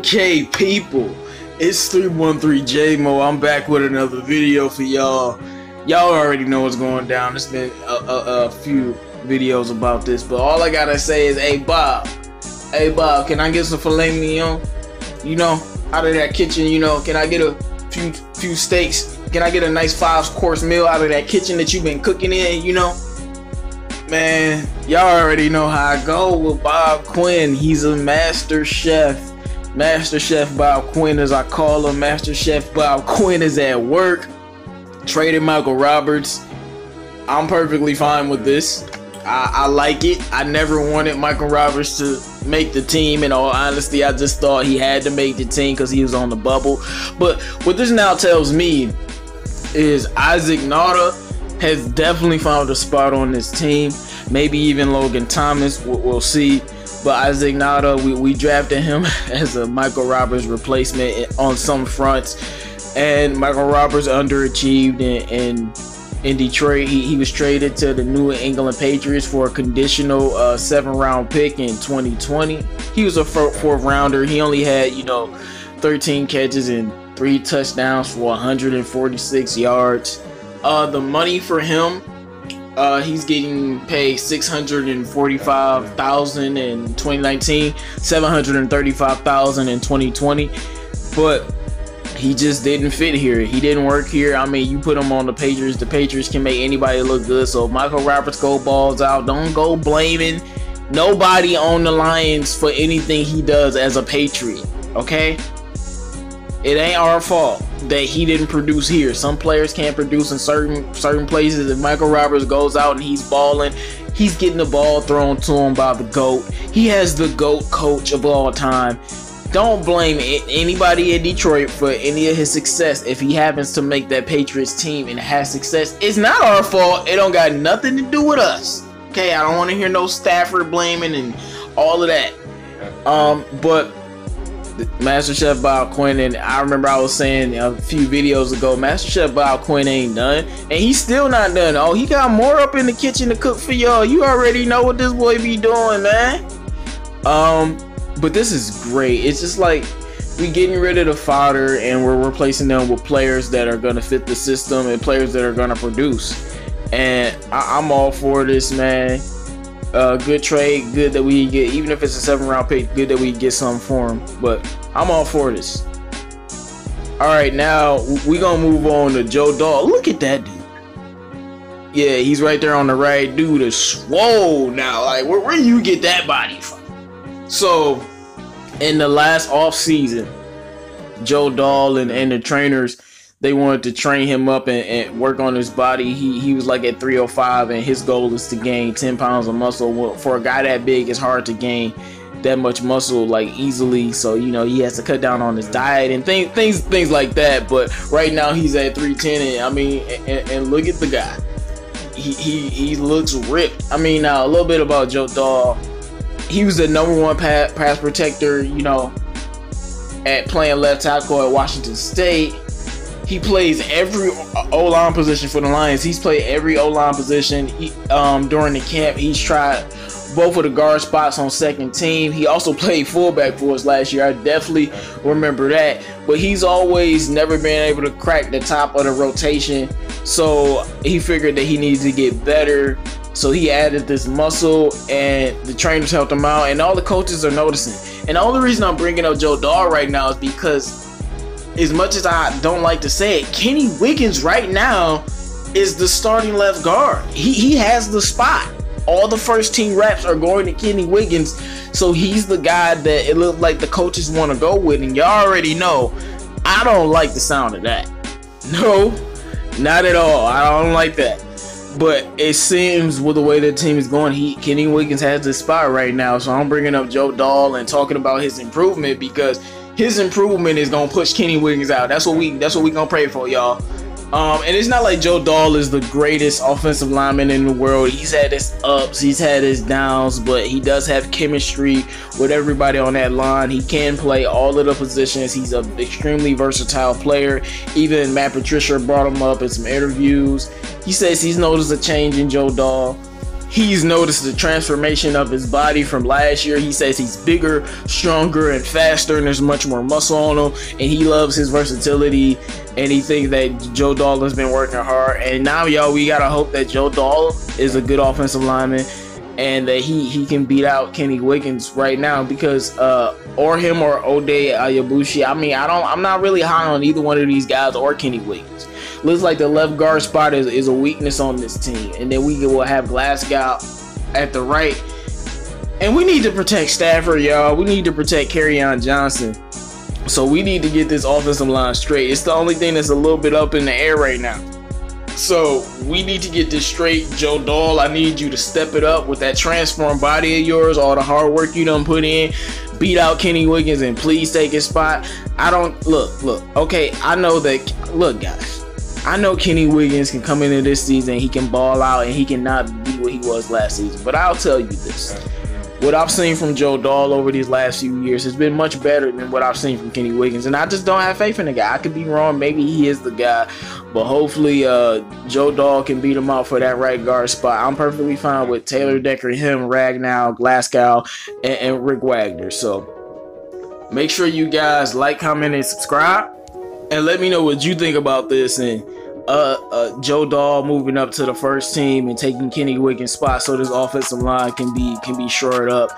Okay, people, it's 313J-Mo. I'm back with another video for y'all. Y'all already know what's going down. There's been a few videos about this, but all I gotta say is, hey Bob, can I get some filet mignon? You know, out of that kitchen, you know, can I get a few steaks? Can I get a nice 5-course meal out of that kitchen that you've been cooking in, you know? Man, y'all already know how I go with Bob Quinn. He's a master chef. Master Chef Bob Quinn, as I call him. Master Chef Bob Quinn is at work. Traded Michael Roberts. I'm perfectly fine with this. I like it. I never wanted Michael Roberts to make the team. In all honesty, I just thought he had to make the team because he was on the bubble. But what this now tells me is Isaac Nauta has definitely found a spot on this team. Maybe even Logan Thomas. We'll see. But Isaac Nauta, we drafted him as a Michael Roberts replacement on some fronts. And Michael Roberts underachieved in Detroit. He was traded to the New England Patriots for a conditional 7th-round pick in 2020. He was a 4th rounder. He only had, 13 catches and 3 touchdowns for 146 yards. The money for him, he's getting paid $645,000 in 2019, $735,000 in 2020, but he just didn't fit here. He didn't work here. I mean, you put him on the Patriots can make anybody look good. So Michael Roberts, go balls out. Don't go blaming nobody on the Lions for anything he does as a Patriot, okay? It ain't our fault that he didn't produce here. Some players can't produce in certain places. If Michael Roberts goes out and he's balling, he's getting the ball thrown to him by the GOAT. He has the GOAT coach of all time. Don't blame anybody in Detroit for any of his success if he happens to make that Patriots team and has success. It's not our fault. It don't got nothing to do with us. Okay, I don't want to hear no Stafford blaming and all of that. But Master Chef Bob Quinn, and I remember I was saying a few videos ago, Master Chef Bob Quinn ain't done, and he's still not done. Oh, he got more up in the kitchen to cook for y'all. You already know what this boy be doing, man. But this is great. It's just like we getting rid of the fodder and we're replacing them with players that are gonna fit the system and players that are gonna produce. And I'm all for this, man. Good trade, good that we get, even if it's a 7th-round pick, good that we get something for him. But I'm all for this. All right, now we gonna move on to Joe Dahl. Look at that dude. Yeah, he's right there on the right. Dude is swole now. Like, where you get that body from? So, in the last off season, Joe Dahl and the trainers, they wanted to train him up and work on his body. He was like at 305, and his goal is to gain 10 pounds of muscle. Well, for a guy that big, it's hard to gain that much muscle like easily. So he has to cut down on his diet and things like that. But right now he's at 310, and I mean, and look at the guy. He looks ripped. I mean, now a little bit about Joe Dahl. He was the #1 pass protector, at playing left tackle at Washington State. He plays every O-line position for the Lions. He's played every O-line position. During the camp, he's tried both of the guard spots on second team. He also played fullback for us last year. I definitely remember that. But he's always never been able to crack the top of the rotation. So he figured that he needed to get better. So he added this muscle, and the trainers helped him out, and all the coaches are noticing. And the only reason I'm bringing up Joe Dahl right now is because, as much as I don't like to say it, Kenny Wiggins right now is the starting left guard. He has the spot. All the first team reps are going to Kenny Wiggins, so he's the guy that it looks like the coaches want to go with. And y'all already know, I don't like the sound of that. No, not at all. I don't like that. But it seems with the way the team is going, Kenny Wiggins has this spot right now. So I'm bringing up Joe Dahl and talking about his improvement, because his improvement is gonna push Kenny Wiggins out. That's what we gonna pray for, y'all. And it's not like Joe Dahl is the greatest offensive lineman in the world. He's had his ups, he's had his downs, but he does have chemistry with everybody on that line. He can play all of the positions. He's an extremely versatile player. Even Matt Patricia brought him up in some interviews. He says he's noticed a change in Joe Dahl. he's noticed the transformation of his body from last year. He says he's bigger, stronger, and faster, and there's much more muscle on him, and he loves his versatility, and he thinks that Joe Dahl has been working hard. And now, y'all, we gotta hope that Joe Dahl is a good offensive lineman and that he can beat out Kenny Wiggins right now, because or him or Ode Ayabushi. I mean, I'm not really high on either one of these guys or Kenny Wiggins. Looks like the left guard spot is a weakness on this team, and then we will have Glasgow at the right. And we need to protect Stafford, y'all. We need to protect Kerryon Johnson. So we need to get this offensive line straight. It's the only thing that's a little bit up in the air right now. So we need to get this straight. Joe Dahl, I need you to step it up with that transformed body of yours, all the hard work you done put in. Beat out Kenny Wiggins and please take his spot. I don't look. Okay, I know that. Look, guys, I know Kenny Wiggins can come into this season. He can ball out and he cannot be what he was last season. But I'll tell you this. What I've seen from Joe Dahl over these last few years has been much better than what I've seen from Kenny Wiggins. And I just don't have faith in the guy. I could be wrong. Maybe he is the guy. But hopefully Joe Dahl can beat him out for that right guard spot. I'm perfectly fine with Taylor Decker, him, Ragnow, Glasgow, and Rick Wagner. So make sure you guys like, comment, and subscribe. And let me know what you think about this. And Joe Dahl moving up to the first team and taking Kenny Wiggins' spot so this offensive line can be shored up.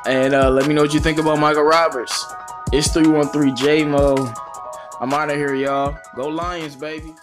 And let me know what you think about Michael Roberts. It's 313 J-Mo. I'm out of here, y'all. Go Lions, baby.